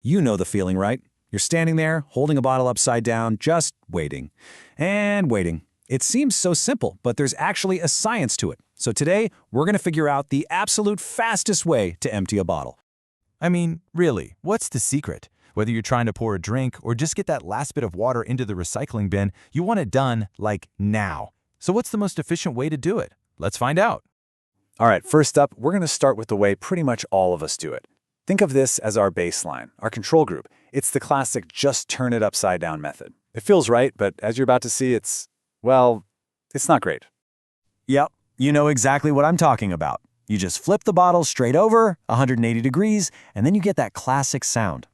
You know the feeling, right? You're standing there, holding a bottle upside down, just waiting. And waiting. It seems so simple, but there's actually a science to it. So today, we're going to figure out the absolute fastest way to empty a bottle. I mean, really, what's the secret? Whether you're trying to pour a drink or just get that last bit of water into the recycling bin, you want it done, like, now. So what's the most efficient way to do it? Let's find out. All right, first up, we're going to start with the way pretty much all of us do it. Think of this as our baseline, our control group. It's the classic just turn it upside down method. It feels right, but as you're about to see, it's not great. Yep, you know exactly what I'm talking about. You just flip the bottle straight over, 180 degrees, and then you get that classic sound.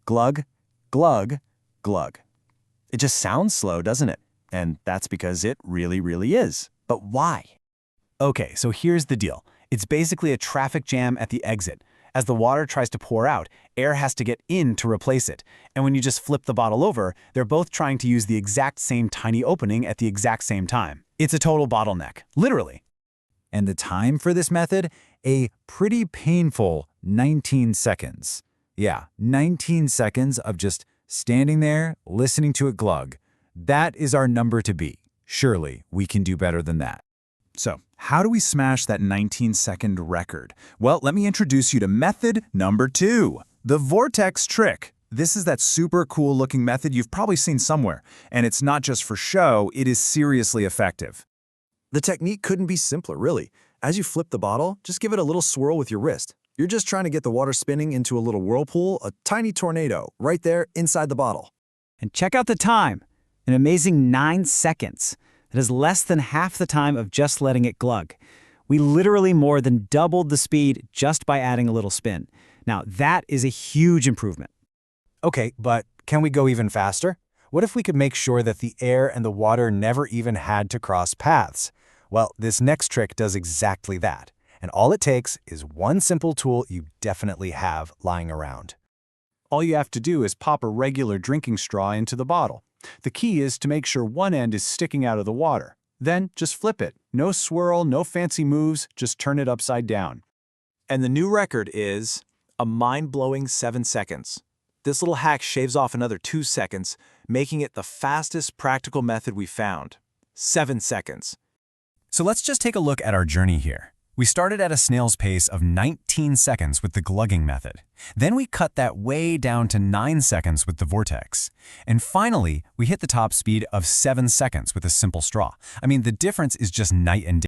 Glug, glug, glug. It just sounds slow, doesn't it? And that's because it really, really is. But why? Okay, so here's the deal. It's basically a traffic jam at the exit. As the water tries to pour out, air has to get in to replace it. And when you just flip the bottle over, they're both trying to use the exact same tiny opening at the exact same time. It's a total bottleneck, literally. And the time for this method? A pretty painful 19 seconds. Yeah, 19 seconds of just standing there, listening to it glug. That is our number to beat. Surely we can do better than that. So, how do we smash that 19-second record? Well, let me introduce you to method number 2, the Vortex trick. This is that super cool-looking method you've probably seen somewhere, and it's not just for show, it is seriously effective. The technique couldn't be simpler, really. As you flip the bottle, just give it a little swirl with your wrist. You're just trying to get the water spinning into a little whirlpool, a tiny tornado, right there inside the bottle. And check out the time, an amazing 9 seconds. That is less than half the time of just letting it glug. We literally more than doubled the speed just by adding a little spin. Now, that is a huge improvement. Okay, but can we go even faster? What if we could make sure that the air and the water never even had to cross paths? Well, this next trick does exactly that. And all it takes is one simple tool you definitely have lying around. All you have to do is pop a regular drinking straw into the bottle. The key is to make sure one end is sticking out of the water. Then just flip it. No swirl, no fancy moves, just turn it upside down. And the new record is a mind-blowing 7 seconds. This little hack shaves off another 2 seconds, making it the fastest practical method we found. 7 seconds. So let's just take a look at our journey here. We started at a snail's pace of 19 seconds with the glugging method. Then we cut that way down to 9 seconds with the Vortex. And finally, we hit the top speed of 7 seconds with a simple straw. I mean, the difference is just night and day.